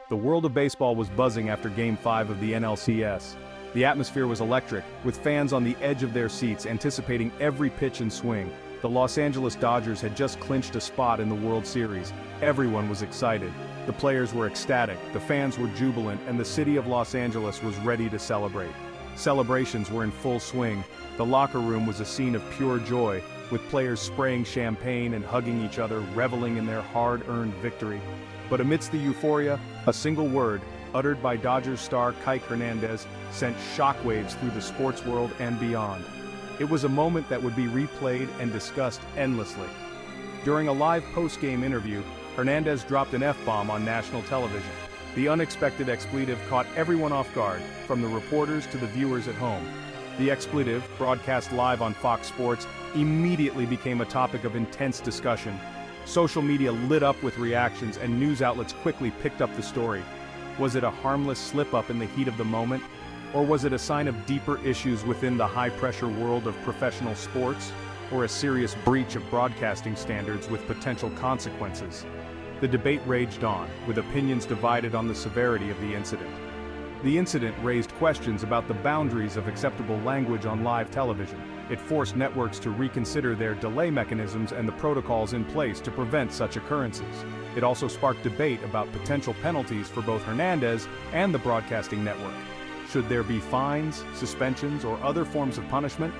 The world of baseball was buzzing after Game 5 of the NLCS. The atmosphere was electric, with fans on the edge of their seats anticipating every pitch and swing. The Los Angeles Dodgers had just clinched a spot in the World Series. Everyone was excited. The players were ecstatic, the fans were jubilant, and the city of Los Angeles was ready to celebrate. Celebrations were in full swing. The locker room was a scene of pure joy, with players spraying champagne and hugging each other, reveling in their hard-earned victory. But amidst the euphoria, a single word, uttered by Dodgers star Kiké Hernandez, sent shockwaves through the sports world and beyond. It was a moment that would be replayed and discussed endlessly. During a live post-game interview, Hernandez dropped an F-bomb on national television. The unexpected expletive caught everyone off guard, from the reporters to the viewers at home. The expletive, broadcast live on Fox Sports, immediately became a topic of intense discussion. Social media lit up with reactions, and news outlets quickly picked up the story. Was it a harmless slip-up in the heat of the moment? Or was it a sign of deeper issues within the high-pressure world of professional sports? Or a serious breach of broadcasting standards with potential consequences? The debate raged on, with opinions divided on the severity of the incident. The incident raised questions about the boundaries of acceptable language on live television. It forced networks to reconsider their delay mechanisms and the protocols in place to prevent such occurrences. It also sparked debate about potential penalties for both Hernandez and the broadcasting network. Should there be fines, suspensions, or other forms of punishment?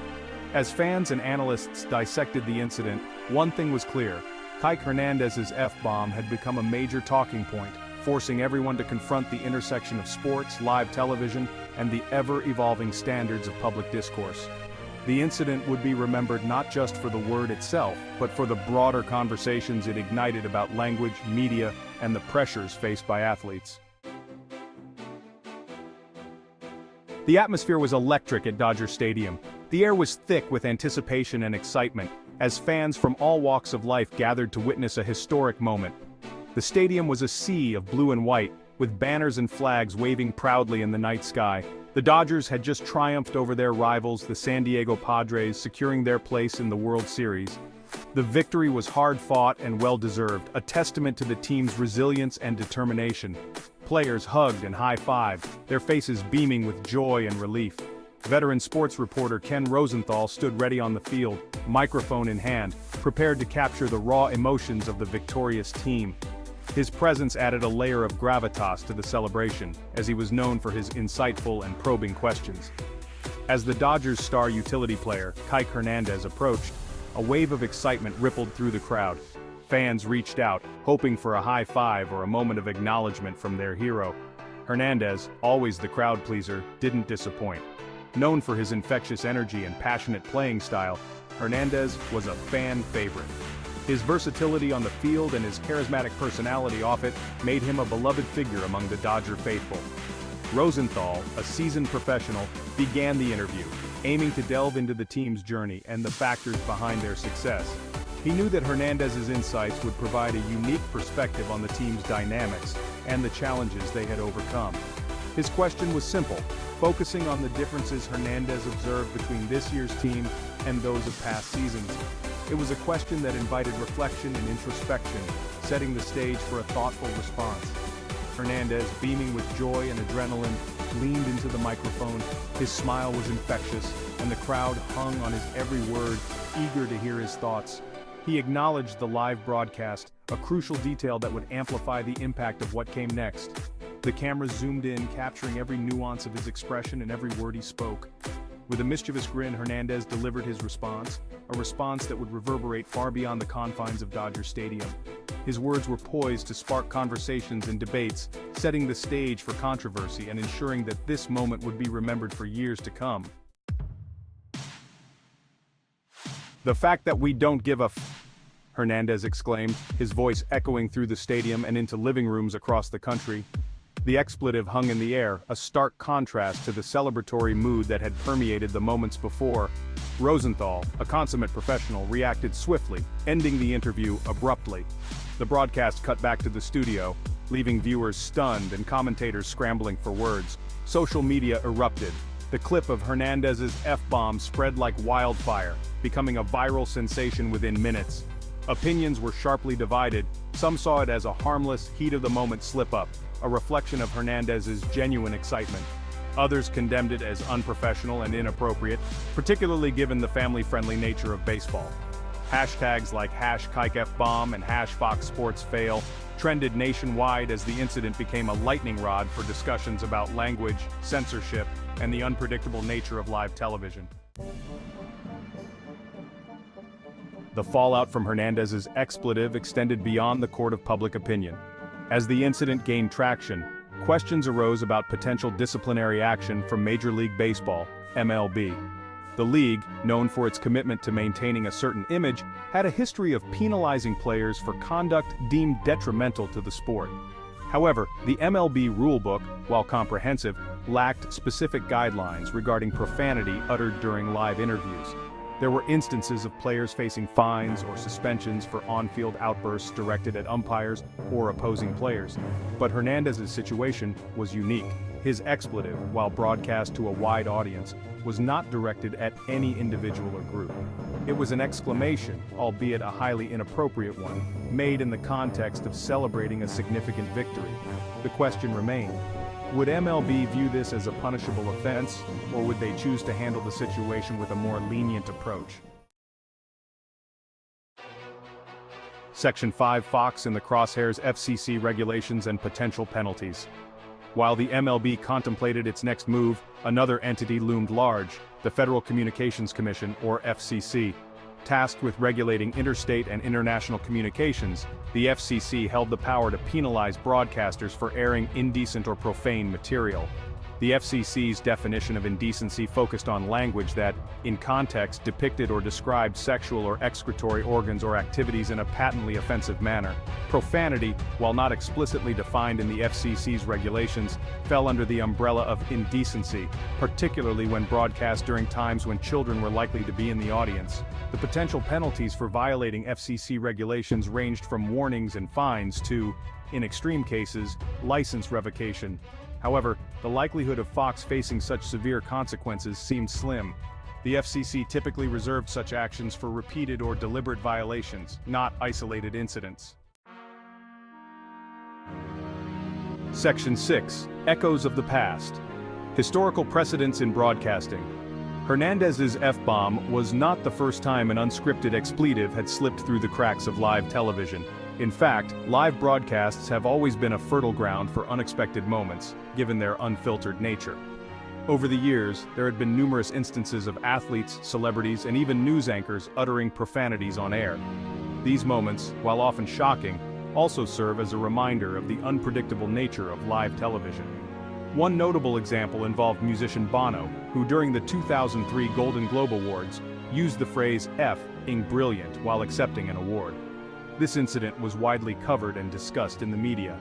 As fans and analysts dissected the incident, one thing was clear: Kiké Hernandez's F-bomb had become a major talking point, forcing everyone to confront the intersection of sports, live television, and the ever-evolving standards of public discourse. The incident would be remembered not just for the word itself, but for the broader conversations it ignited about language, media, and the pressures faced by athletes. The atmosphere was electric at Dodger Stadium. The air was thick with anticipation and excitement, as fans from all walks of life gathered to witness a historic moment. The stadium was a sea of blue and white, with banners and flags waving proudly in the night sky. The Dodgers had just triumphed over their rivals, the San Diego Padres, securing their place in the World Series. The victory was hard-fought and well-deserved, a testament to the team's resilience and determination. Players hugged and high-fived, their faces beaming with joy and relief. Veteran sports reporter Ken Rosenthal stood ready on the field, microphone in hand, prepared to capture the raw emotions of the victorious team. His presence added a layer of gravitas to the celebration, as he was known for his insightful and probing questions. As the Dodgers' star utility player, Kiké Hernandez, approached, a wave of excitement rippled through the crowd. Fans reached out, hoping for a high five or a moment of acknowledgement from their hero. Hernandez, always the crowd pleaser, didn't disappoint. Known for his infectious energy and passionate playing style, Hernandez was a fan favorite. His versatility on the field and his charismatic personality off it made him a beloved figure among the Dodger faithful. Rosenthal, a seasoned professional, began the interview, aiming to delve into the team's journey and the factors behind their success. He knew that Hernandez's insights would provide a unique perspective on the team's dynamics and the challenges they had overcome. His question was simple, focusing on the differences Hernandez observed between this year's team and those of past seasons. It was a question that invited reflection and introspection, setting the stage for a thoughtful response. Hernandez, beaming with joy and adrenaline, leaned into the microphone. His smile was infectious, and the crowd hung on his every word, eager to hear his thoughts. He acknowledged the live broadcast, a crucial detail that would amplify the impact of what came next. The cameras zoomed in, capturing every nuance of his expression and every word he spoke. With a mischievous grin, Hernandez delivered his response, a response that would reverberate far beyond the confines of Dodger Stadium. His words were poised to spark conversations and debates, setting the stage for controversy and ensuring that this moment would be remembered for years to come. "The fact that we don't give a f," Hernandez exclaimed, his voice echoing through the stadium and into living rooms across the country. The expletive hung in the air, a stark contrast to the celebratory mood that had permeated the moments before. Rosenthal, a consummate professional, reacted swiftly, ending the interview abruptly. The broadcast cut back to the studio, leaving viewers stunned and commentators scrambling for words. Social media erupted. The clip of Hernandez's F-bomb spread like wildfire, becoming a viral sensation within minutes. Opinions were sharply divided, Some saw it as a harmless, heat-of-the-moment slip-up, a reflection of Hernandez's genuine excitement. Others condemned it as unprofessional and inappropriate, particularly given the family-friendly nature of baseball. Hashtags like #KikeFBomb and #FoxSportsFail trended nationwide as the incident became a lightning rod for discussions about language, censorship, and the unpredictable nature of live television. The fallout from Hernandez's expletive extended beyond the court of public opinion. As the incident gained traction, questions arose about potential disciplinary action from Major League Baseball, MLB. The league, known for its commitment to maintaining a certain image, had a history of penalizing players for conduct deemed detrimental to the sport. However, the MLB rulebook, while comprehensive, lacked specific guidelines regarding profanity uttered during live interviews. There were instances of players facing fines or suspensions for on-field outbursts directed at umpires or opposing players. But Hernandez's situation was unique. His expletive, while broadcast to a wide audience, was not directed at any individual or group. It was an exclamation, albeit a highly inappropriate one, made in the context of celebrating a significant victory. The question remained: would MLB view this as a punishable offense, or would they choose to handle the situation with a more lenient approach? Section 5 Fox in the crosshairs: FCC regulations and potential penalties. While the MLB contemplated its next move, another entity loomed large, the Federal Communications Commission, or FCC. Tasked with regulating interstate and international communications, the FCC held the power to penalize broadcasters for airing indecent or profane material. The FCC's definition of indecency focused on language that, in context, depicted or described sexual or excretory organs or activities in a patently offensive manner. Profanity, while not explicitly defined in the FCC's regulations, fell under the umbrella of indecency, particularly when broadcast during times when children were likely to be in the audience. The potential penalties for violating FCC regulations ranged from warnings and fines to, in extreme cases, license revocation. However, the likelihood of Fox facing such severe consequences seemed slim. The FCC typically reserved such actions for repeated or deliberate violations, not isolated incidents. Section 6. Echoes of the Past. Historical Precedents in Broadcasting. Hernandez's F-bomb was not the first time an unscripted expletive had slipped through the cracks of live television. In fact, live broadcasts have always been a fertile ground for unexpected moments, given their unfiltered nature. Over the years, there had been numerous instances of athletes, celebrities, and even news anchors uttering profanities on air. These moments, while often shocking, also serve as a reminder of the unpredictable nature of live television. One notable example involved musician Bono, who during the 2003 Golden Globe Awards, used the phrase "F-ing brilliant" while accepting an award. This incident was widely covered and discussed in the media.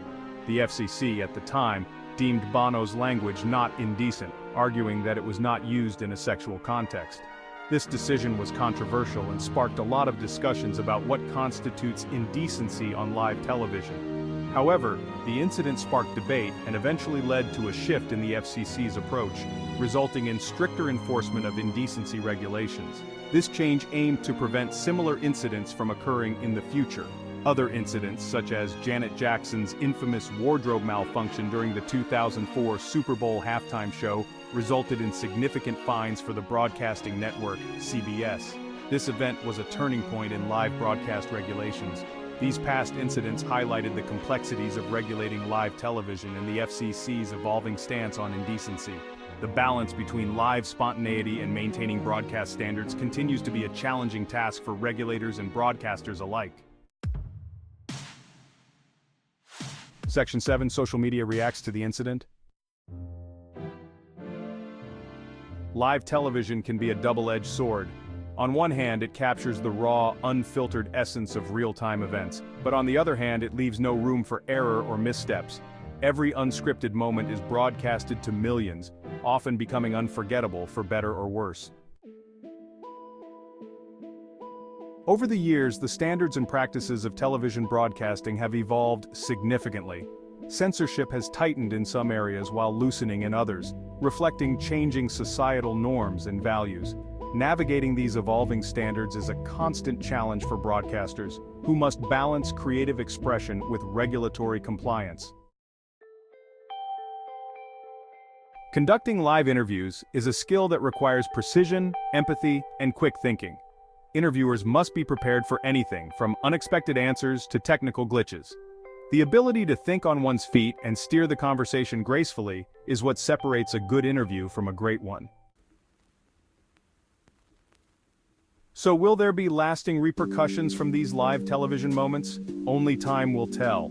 The FCC, at the time, deemed Bono's language not indecent, arguing that it was not used in a sexual context. This decision was controversial and sparked a lot of discussions about what constitutes indecency on live television. However, the incident sparked debate and eventually led to a shift in the FCC's approach, resulting in stricter enforcement of indecency regulations. This change aimed to prevent similar incidents from occurring in the future. Other incidents, such as Janet Jackson's infamous wardrobe malfunction during the 2004 Super Bowl halftime show, resulted in significant fines for the broadcasting network, CBS. This event was a turning point in live broadcast regulations. These past incidents highlighted the complexities of regulating live television and the FCC's evolving stance on indecency. The balance between live spontaneity and maintaining broadcast standards continues to be a challenging task for regulators and broadcasters alike. Section 7. Social media reacts to the incident. Live television can be a double-edged sword. On one hand, it captures the raw, unfiltered essence of real-time events, but on the other hand, it leaves no room for error or missteps. Every unscripted moment is broadcasted to millions, often becoming unforgettable for better or worse. Over the years, the standards and practices of television broadcasting have evolved significantly. Censorship has tightened in some areas while loosening in others, reflecting changing societal norms and values. Navigating these evolving standards is a constant challenge for broadcasters, who must balance creative expression with regulatory compliance. Conducting live interviews is a skill that requires precision, empathy, and quick thinking. Interviewers must be prepared for anything from unexpected answers to technical glitches. The ability to think on one's feet and steer the conversation gracefully is what separates a good interview from a great one. So will there be lasting repercussions from these live television moments? Only time will tell.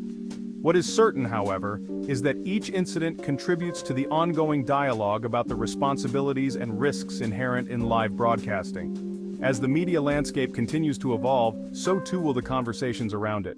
What is certain, however, is that each incident contributes to the ongoing dialogue about the responsibilities and risks inherent in live broadcasting. As the media landscape continues to evolve, so too will the conversations around it.